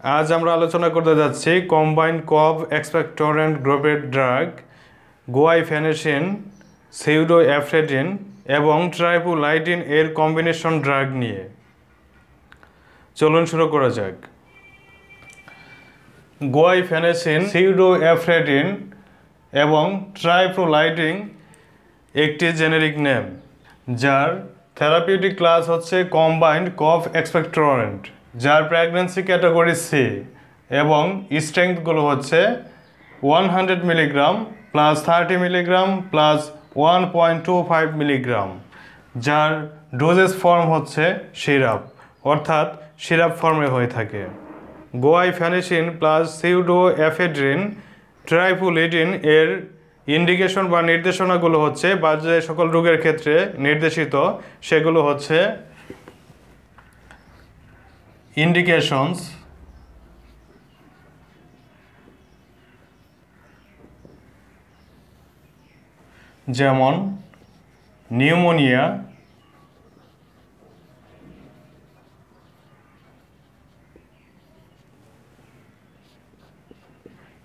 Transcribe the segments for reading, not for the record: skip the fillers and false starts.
আজ আমরা আলোচনা করতে যাচ্ছি কম্বাইন্ড কফ এক্সপেক্টরেন্ট গ্রুপের ড্রাগ গুয়াইফেনেসিন, সিউডোএফ্রেডিন এবং ট্রাইফুলাইডিন এর কম্বিনেশন ড্রাগ নিয়ে। চলুন শুরু করা যাক। গুয়াইফেনেসিন, সিউডোএফ্রেডিন এবং ট্রাইফুলাইডিন একটি জেনেরিক নেম, যার থেরাপিউটিক ক্লাস হচ্ছে কম্বাইন্ড কফ এক্সপেক্টরেন্ট, যার প্রেগন্যান্সি ক্যাটাগরি সি এবং স্ট্রেংথগুলো হচ্ছে 100 milligram plus 30 milligram plus 1.25 milligram, যার ডোজেস ফর্ম হচ্ছে সিরাপ, অর্থাৎ সিরাপ ফর্মে হয়ে থাকে। গুয়াইফেনেসিন প্লাস সিউডোএফেড্রিন ট্রাইফুলিডিন এর ইন্ডিকেশন বা নির্দেশনাগুলো হচ্ছে বা যে সকল রোগের ক্ষেত্রে নির্দেশিত সেগুলো হচ্ছে ইন্ডিকেশনস, যেমন নিউমোনিয়া,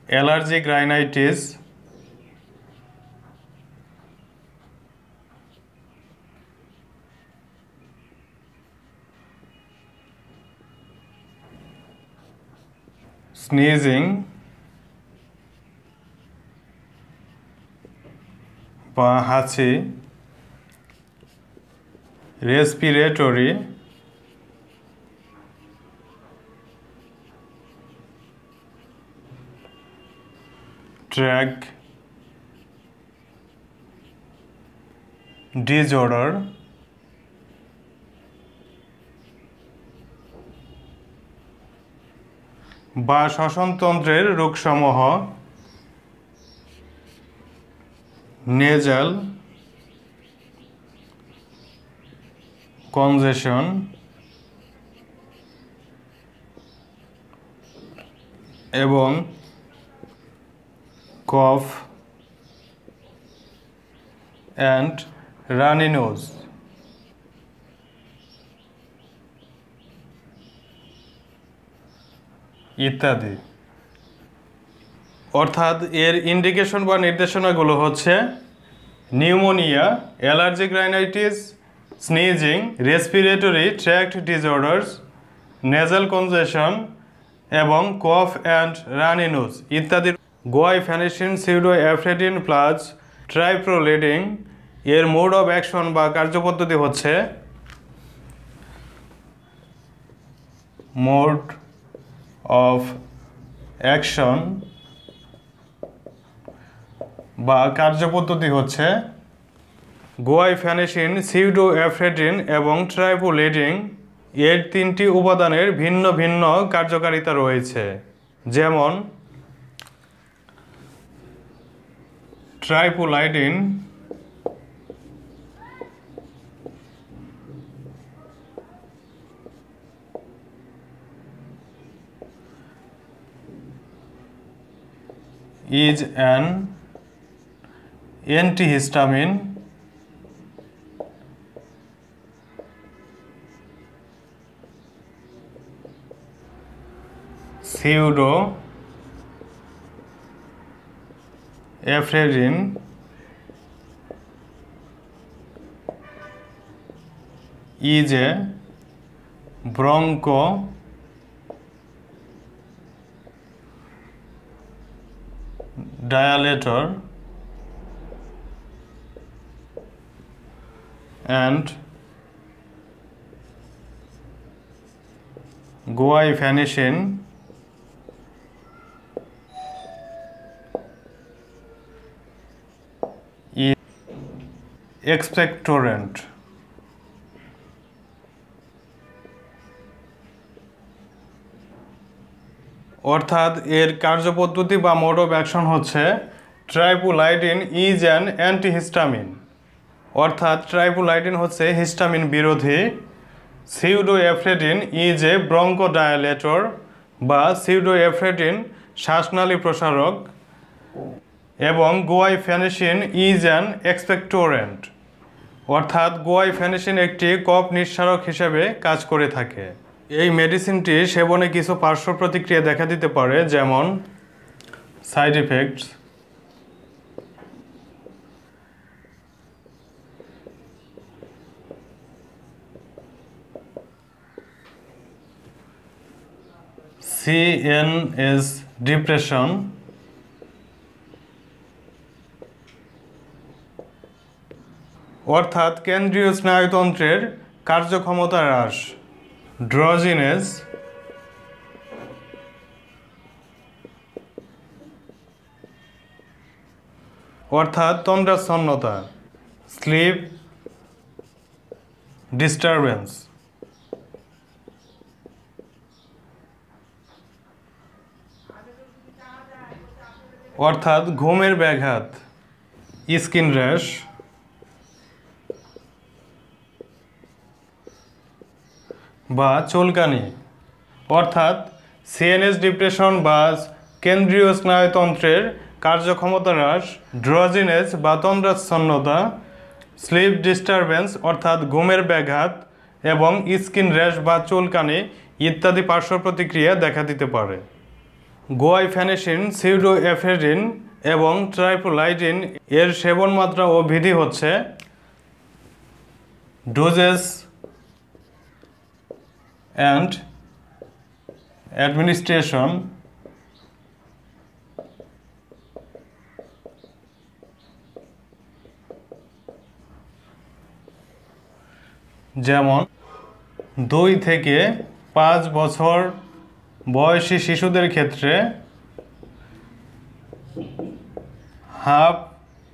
অ্যালার্জিক রাইনাইটিস, স্নিজিং বা হাঁচি, রেসপিরেটরি ট্র্যাক্ট ডিসঅর্ডার, বা শ্বসনতন্ত্রের রোগসমূহ, নেজাল কনজেশন এবং কফ অ্যান্ড রানি নোজ ইত্যাদি। অর্থাৎ এর ইন্ডিকেশন বা নির্দেশনাগুলো হচ্ছে pneumonia, allergic rhinitis, sneezing, respiratory tract disorders, nasal কনজেশন এবং কফ অ্যান্ড রানি নোজ ইত্যাদি। গুয়াইফেনেসিন, সিউডোএফ্রেডিন প্লাস ট্রাইফুলিডিন এর মোড অফ অ্যাকশন বা কার্যপদ্ধতি হচ্ছে মোড অফ অ্যাকশন বা কার্যপদ্ধতি হচ্ছে গুয়াইফেনেসিন, সিউডোএফ্রেডিন এবং ট্রাইফুলিডিন এর তিনটি উপাদানের ভিন্ন ভিন্ন কার্যকারিতা রয়েছে, যেমন ট্রাইফুলাইডিন is an antihistamine pseudoephedrine is a bronchodilator and guaifenesin is expectorant। অর্থাৎ এর কার্যপদ্ধতি বা মোড অফ অ্যাকশন হচ্ছে ট্রাইফুলাইডিন ইজ অ্যান অ্যান্টিহিস্টামিন, অর্থাৎ ট্রাইফুলাইডিন হচ্ছে হিস্টামিন বিরোধী, সিউডোএফ্রেডিন ইজ এ ব্রঙ্কোডায়ালেটর বা সিউডোএফ্রেডিন শ্বাসনালী প্রসারক এবং গুয়াইফেনেসিন ইজ অ্যান এক্সপেক্টোরেন্ট, অর্থাৎ গুয়াইফেনেসিন একটি কফ নিঃসারক হিসেবে কাজ করে থাকে। এই মেডিসিনটি সেবনে কিছু পার্শ্ব প্রতিক্রিয়া দেখা দিতে পারে, যেমন সাইড ইফেক্টস, CNS ডিপ্রেশন, অর্থাৎ কেন্দ্রীয় স্নায়ুতন্ত্রের কার্যক্ষমতা হ্রাস, ড্রজিনেস, অর্থাৎ তন্দ্রাচ্ছন্নতা, স্লিপ ডিস্টারবেন্স, অর্থাৎ ঘুমের ব্যাঘাত, স্কিন র্যাশ, বা চুলকানি, অর্থাৎ সিএনএস ডিপ্রেশন বা কেন্দ্রীয় স্নায়ুতন্ত্রের কার্যক্ষমতা হ্রাস, ড্রজিনেস বা তন্দ্রাচ্ছন্নতা, স্লিপ ডিস্টারবেন্স অর্থাৎ ঘুমের ব্যাঘাত এবং স্কিন র্যাশ বা চুলকানি ইত্যাদি পার্শ্ব প্রতিক্রিয়া দেখা দিতে পারে। গোয়াইফেনেসিন, সিউডোএফেড্রিন এবং ট্রাইফ্লোলাইডিন এর সেবন মাত্রা ও বিধি হচ্ছে ডোজেস অ্যান্ড অ্যাডমিনিস্ট্রেশন, যেমন 2 থেকে 5 বছর বয়সী শিশুদের ক্ষেত্রে হাফ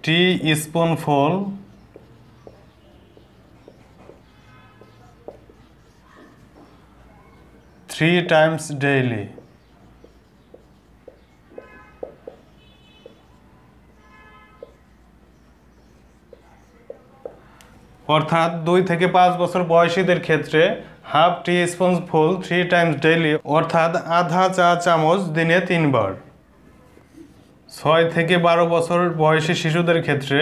টি স্পুনফুল 3 times daily, অর্থাৎ 2 থেকে 5 বছর বয়সীদের ক্ষেত্রে হাফ টি স্পুনফুল 3 times daily অর্থাৎ আধা চা চামচ দিনে 3 বার। 6 থেকে 12 বছর বয়সী শিশুদের ক্ষেত্রে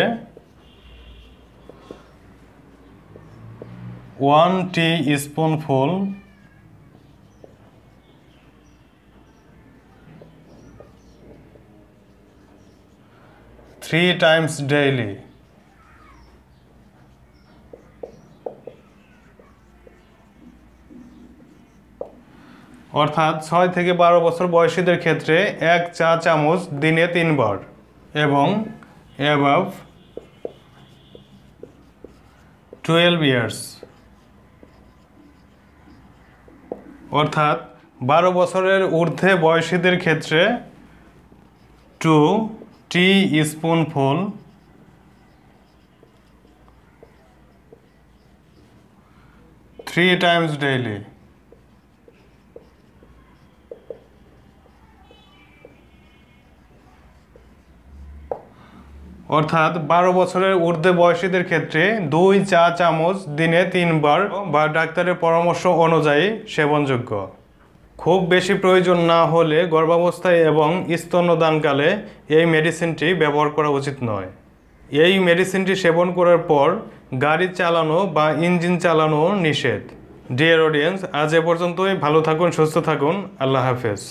1 টি স্পুনফুল 3 times daily, অর্থাৎ 6 থেকে 12 বছর বয়সীদের ক্ষেত্রে 1 চা চামচ দিনে 3 বার এবং অ্যাবাভ 12 ইয়ার্স, অর্থাৎ 12 বছরের ঊর্ধ্বে বয়সীদের ক্ষেত্রে 2 টি স্পুনফুল 3 times daily, অর্থাৎ 12 বছরের ঊর্ধ্বে বয়সীদের ক্ষেত্রে 2 চা চামচ দিনে 3 বার বা ডাক্তারের পরামর্শ অনুযায়ী সেবনযোগ্য। খুব বেশি প্রয়োজন না হলে গর্ভাবস্থায় এবং স্তন্যদানকালে এই মেডিসিনটি ব্যবহার করা উচিত নয়। এই মেডিসিনটি সেবন করার পর গাড়ি চালানো বা ইঞ্জিন চালানো নিষেধ। ডিয়ার অডিয়েন্স, আজ এ পর্যন্তই। ভালো থাকুন, সুস্থ থাকুন। আল্লাহ হাফেজ।